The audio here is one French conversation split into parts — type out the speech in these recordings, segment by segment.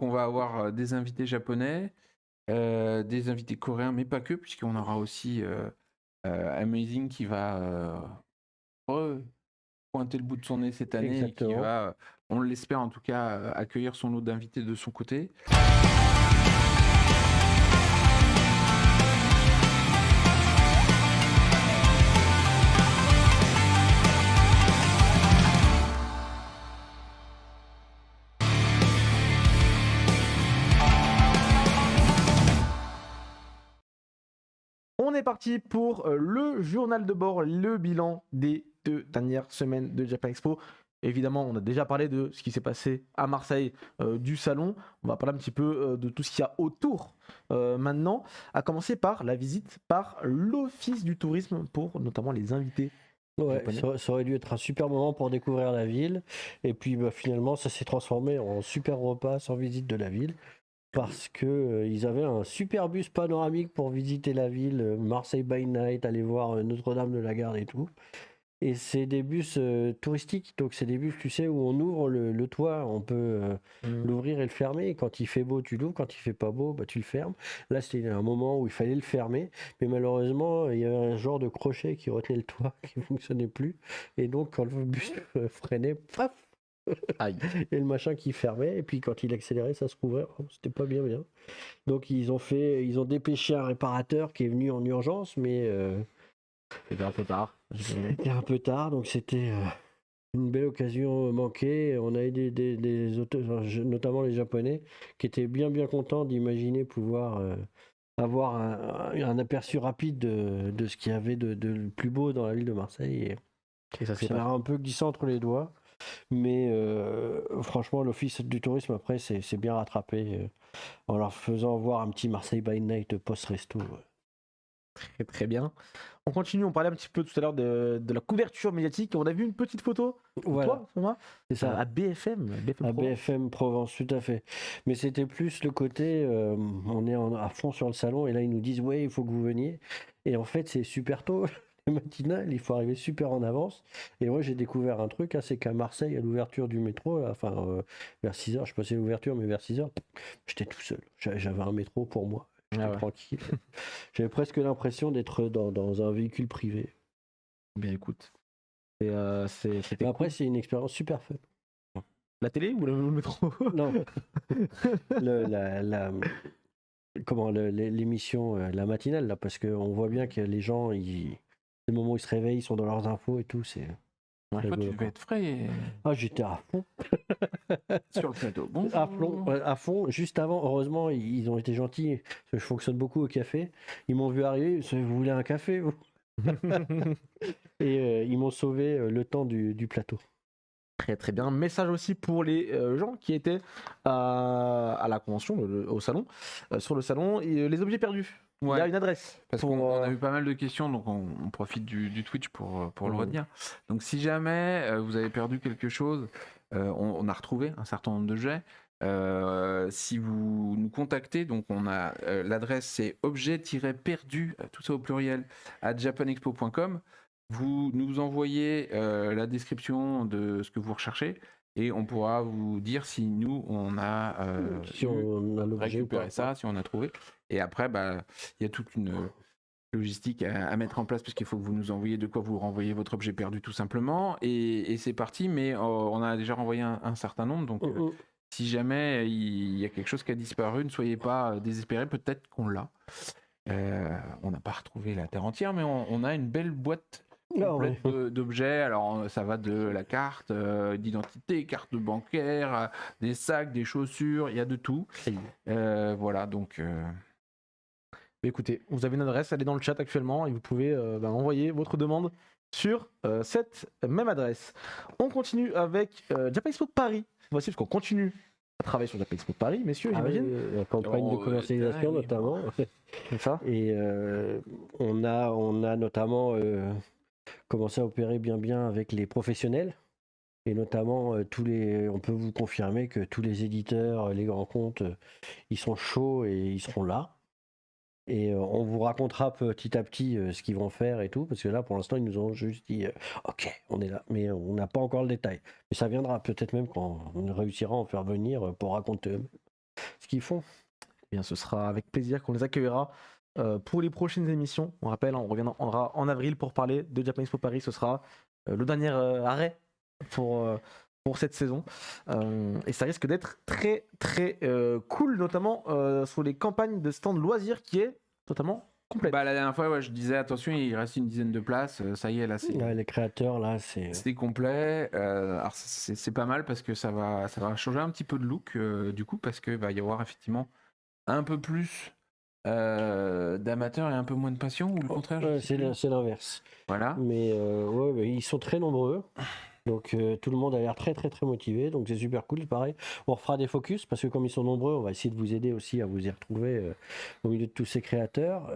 qu'on va avoir des invités japonais, des invités coréens, mais pas que, puisqu'on aura aussi Amazing qui va pointer le bout de son nez cette année et qui Exactement. va, on l'espère en tout cas, accueillir son lot d'invités de son côté. On est parti pour le journal de bord, le bilan des 2 dernières semaines de Japan Expo. Évidemment, on a déjà parlé de ce qui s'est passé à Marseille, du salon. On va parler un petit peu de tout ce qu'il y a autour maintenant, à commencer par la visite par l'Office du tourisme pour notamment les invités. Ouais, japonais. ça aurait dû être un super moment pour découvrir la ville. Et puis finalement, ça s'est transformé en super repas sans visite de la ville. Parce que ils avaient un super bus panoramique pour visiter la ville, Marseille by Night, aller voir Notre-Dame de la Garde et tout. Et c'est des bus touristiques, donc c'est des bus, tu sais, où on ouvre le toit, on peut l'ouvrir et le fermer. Et quand il fait beau, tu l'ouvres, quand il fait pas beau, bah, tu le fermes. Là, c'était un moment où il fallait le fermer, mais malheureusement, il y avait un genre de crochet qui retenait le toit, qui ne fonctionnait plus. Et donc, quand le bus freinait, paf, Aïe. et le machin qui fermait, et puis quand il accélérait, ça se rouvrait. Oh, c'était pas bien. Donc ils ont dépêché un réparateur qui est venu en urgence, mais C'était un peu tard. c'était un peu tard, donc c'était une belle occasion manquée. On a aidé des auteurs, notamment les Japonais, qui étaient bien contents d'imaginer pouvoir avoir un aperçu rapide de ce qu'il y avait de plus beau dans la ville de Marseille. Et ça s'est Ça pas leur a un peu glissé entre les doigts. Mais franchement, l'Office du tourisme, après, c'est bien rattrapé en leur faisant voir un petit Marseille by Night post-resto. très très bien. On continue, on parlait un petit peu tout à l'heure de la couverture médiatique. On a vu une petite photo de Voilà, toi, Thomas, c'est ça. à BFM, BFM À Pro. BFM Provence, tout à fait. Mais c'était plus le côté, on est à fond sur le salon et là ils nous disent ouais, il faut que vous veniez. Et en fait, c'est super tôt, le matinal, il faut arriver super en avance. Et moi, j'ai découvert un truc, c'est qu'à Marseille, à l'ouverture du métro, là, enfin vers 6h, je passais l'ouverture, mais vers 6h, j'étais tout seul. J'avais un métro pour moi, j'étais Ah ouais. tranquille. J'avais presque l'impression d'être dans un véhicule privé. Bien écoute. C'était Mais après, cool. c'est une expérience super fun. La télé ou le métro? Non, le, la, l'émission, la matinale, là, parce qu'on voit bien que les gens, c'est le moment où ils se réveillent, ils sont dans leurs infos et tout, c'est Toi, tu rigolo, devais quoi. être frais Ah, j'étais à fond, sur le plateau. à fond, juste avant, heureusement, ils ont été gentils, parce que je fonctionne beaucoup au café, ils m'ont vu arriver, vous voulez un café, vous? Et ils m'ont sauvé le temps du plateau. Très très bien. Message aussi pour les gens qui étaient à la convention, au salon, sur le salon. Et, les objets perdus. Il y a Ouais, une adresse. parce pour, qu'on a eu pas mal de questions, donc on profite du Twitch pour le redire. Donc si jamais vous avez perdu quelque chose, on a retrouvé un certain nombre de jets. Si vous nous contactez, donc on a l'adresse c'est objet-perdu, tout ça au pluriel, @japanexpo.com. Vous nous envoyez la description de ce que vous recherchez et on pourra vous dire si nous on a Si on a l'objet ou pas. récupéré ça, si on a trouvé. Et après, bah, il y a toute une logistique à mettre en place parce qu'il faut que vous nous envoyiez de quoi vous renvoyez votre objet perdu tout simplement. Et c'est parti, mais on a déjà renvoyé un certain nombre. Donc si jamais il y a quelque chose qui a disparu, ne soyez pas désespérés, peut-être qu'on l'a. On n'a pas retrouvé la terre entière, mais on a une belle boîte complète d'objets. Alors ça va de la carte d'identité, carte bancaire, des sacs, des chaussures, il y a de tout. Voilà, donc... Écoutez, vous avez une adresse, elle est dans le chat actuellement et vous pouvez envoyer votre demande sur cette même adresse. On continue avec Japan Expo de Paris. Voici parce qu'on continue à travailler sur Japan Expo de Paris, messieurs, j'imagine. La campagne de commercialisation notamment. C'est ça. Et on a notamment commencé à opérer bien avec les professionnels. Et notamment, on peut vous confirmer que tous les éditeurs, les grands comptes, ils sont chauds et ils seront là. Et on vous racontera petit à petit ce qu'ils vont faire et tout, parce que là, pour l'instant, ils nous ont juste dit ok, on est là, mais on n'a pas encore le détail. Mais ça viendra, peut-être même quand on réussira à en faire venir pour raconter eux. qu'ils font. Eh bien, ce sera avec plaisir qu'on les accueillera pour les prochaines émissions. On rappelle, on reviendra en avril pour parler de Japan Expo Paris. Ce sera le dernier arrêt pour cette saison. Et ça risque d'être très très cool, notamment sur les campagnes de stand loisirs qui est totalement complète. Bah, la dernière fois, ouais, je disais attention, il reste une dizaine de places. Ça y est, là, Ouais, les créateurs, là, c'est. c'est complet. Alors, c'est pas mal parce que ça va changer un petit peu de look, du coup, parce qu'il va y avoir effectivement un peu plus d'amateurs et un peu moins de passion, ou le contraire, je Ouais, sais plus. c'est l'inverse. Voilà. Mais ouais, ils sont très nombreux. Donc tout le monde a l'air très très très motivé. Donc c'est super cool. Pareil, on refera des focus parce que comme ils sont nombreux, on va essayer de vous aider aussi à vous y retrouver au milieu de tous ces créateurs.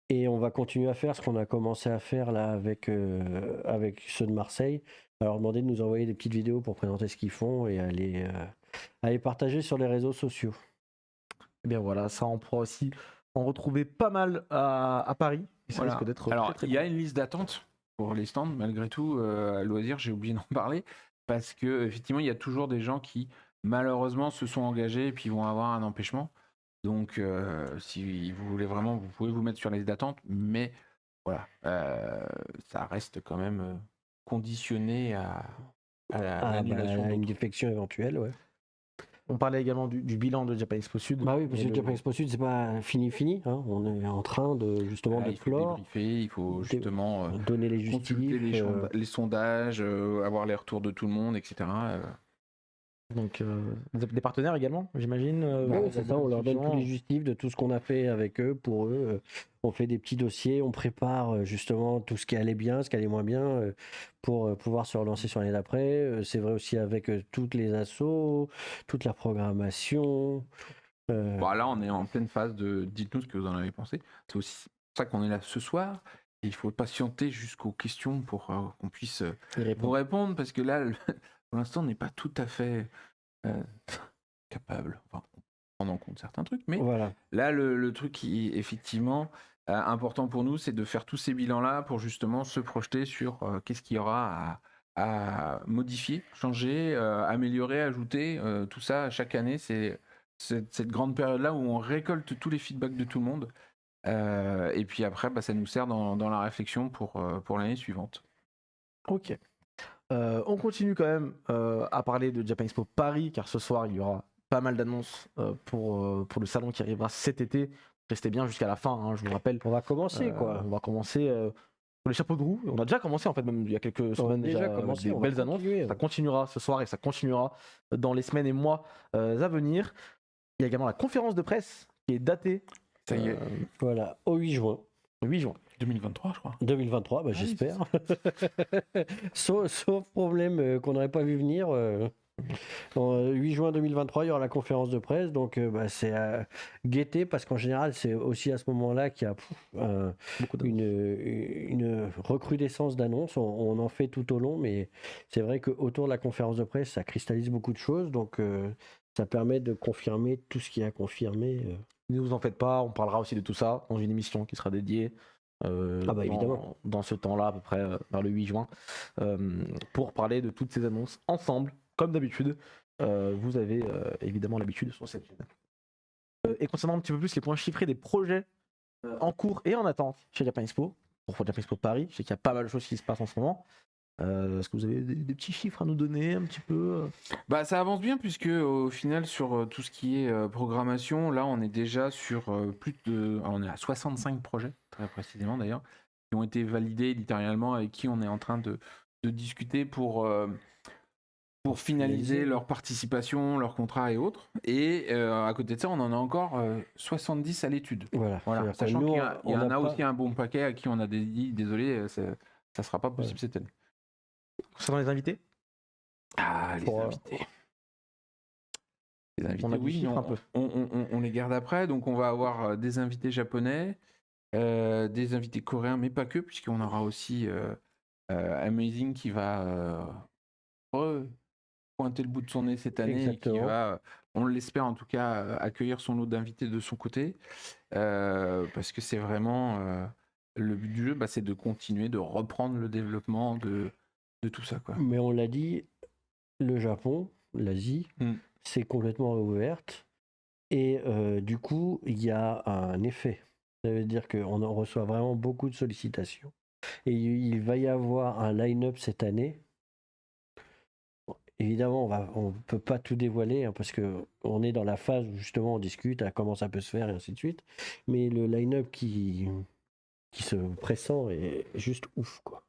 Et on va continuer à faire ce qu'on a commencé à faire là avec ceux de Marseille. Alors demander de nous envoyer des petites vidéos pour présenter ce qu'ils font et à les partager sur les réseaux sociaux. Et bien voilà, ça on pourra aussi en retrouver pas mal à Paris. Et ça Voilà. risque d'être Alors, très très il y a cool. une liste d'attente pour les stands, malgré tout, à loisir, j'ai oublié d'en parler, parce que effectivement, il y a toujours des gens qui, malheureusement, se sont engagés et puis vont avoir un empêchement. Donc, si vous voulez vraiment, vous pouvez vous mettre sur la liste d'attente, mais voilà, ça reste quand même conditionné à l'annulation Une d'autres. défection éventuelle, ouais. On parlait également du bilan de Japan Expo Sud. Bah oui, parce Et que le Japan Expo Sud, c'est pas fini, hein. On est en train de justement Voilà, de il faut clore, débriefer, il faut justement donner les consulter justifs. les sondages, avoir les retours de tout le monde, etc. Donc vous avez des partenaires également, j'imagine. Ouais, c'est ça, on leur donne tous les justifs. justifs de tout ce qu'on a fait avec eux, pour eux. On fait des petits dossiers, on prépare justement tout ce qui allait bien, ce qui allait moins bien, pour pouvoir se relancer sur l'année d'après. C'est vrai aussi avec toutes les assos, toute la programmation. Bon, là, on est en pleine phase de dites-nous ce que vous en avez pensé. C'est aussi pour ça qu'on est là ce soir. Et il faut patienter jusqu'aux questions pour qu'on puisse y vous répondre. répondre, parce que là, pour l'instant, on n'est pas tout à fait capable. Enfin, on prend en compte certains trucs, mais Voilà. là, le truc qui est effectivement important pour nous, c'est de faire tous ces bilans-là pour justement se projeter sur qu'est-ce qu'il y aura à modifier, changer, améliorer, ajouter. Tout ça, chaque année, c'est cette grande période-là où on récolte tous les feedbacks de tout le monde. Et puis après, bah, ça nous sert dans la réflexion pour l'année suivante. Ok. On continue quand même à parler de Japan Expo Paris, car ce soir il y aura pas mal d'annonces pour le salon qui arrivera cet été. Restez bien jusqu'à la fin, hein, je vous rappelle. On va commencer, quoi. On va commencer pour les chapeaux de roue. On a déjà commencé en fait, même il y a quelques semaines déjà, avec des on va belles annonces. continuer. Ça continuera ce soir et ça continuera dans les semaines et mois à venir. Il y a également la conférence de presse qui est datée. Ça y est. Voilà, au 8 juin. 8 juin. 2023, je crois. 2023, bah, oui, j'espère. Sauf problème qu'on n'aurait pas vu venir. 8 juin 2023, il y aura la conférence de presse. Donc, bah, c'est à guetter parce qu'en général, c'est aussi à ce moment-là qu'il y a Beaucoup d'annonces. une recrudescence d'annonces. On en fait tout au long, mais c'est vrai qu'autour de la conférence de presse, ça cristallise beaucoup de choses. Donc, ça permet de confirmer tout ce qui est à confirmer. Ne vous en faites pas, on parlera aussi de tout ça dans une émission qui sera dédiée Évidemment. dans ce temps-là, à peu près vers le 8 juin, pour parler de toutes ces annonces ensemble, comme d'habitude. Vous avez évidemment l'habitude sur cette chaîne. Et concernant un petit peu plus les points chiffrés des projets en cours et en attente chez Japan Expo, pour Japan Expo Paris, je sais qu'il y a pas mal de choses qui se passent en ce moment. Est-ce que vous avez des petits chiffres à nous donner un petit peu Bah, ça avance bien, puisque au final, sur tout ce qui est programmation, là, on est déjà sur plus de. On est à 65 projets, très précisément d'ailleurs, qui ont été validés littéralement, avec qui on est en train de discuter pour finaliser leur participation, leur contrat et autres. Et à côté de ça, on en a encore 70 à l'étude. Voilà. Voilà. C'est-à-dire que Sachant nous, qu'il y, il y on en n'a a pas- aussi un bon paquet à qui on a dit désolé, ça ne sera pas possible cette année. concernant les invités? Ah, les Pour, invités. Les invités, On a du oui, chiffre un peu. on les garde après. Donc, on va avoir des invités japonais, des invités coréens, mais pas que, puisqu'on aura aussi Amazing qui va pointer le bout de son nez cette année et qui Exactement. va, on l'espère en tout cas, accueillir son lot d'invités de son côté. Parce que c'est vraiment le but du jeu, bah, c'est de continuer de reprendre le développement de tout ça, quoi. Mais on l'a dit, le Japon, l'Asie, c'est complètement ouverte. Et du coup, il y a un effet. Ça veut dire qu'on en reçoit vraiment beaucoup de sollicitations. Et il va y avoir un line-up cette année. Évidemment, on ne peut pas tout dévoiler hein, parce qu'on est dans la phase où justement on discute à comment ça peut se faire et ainsi de suite. Mais le line-up qui se pressent est juste ouf, quoi.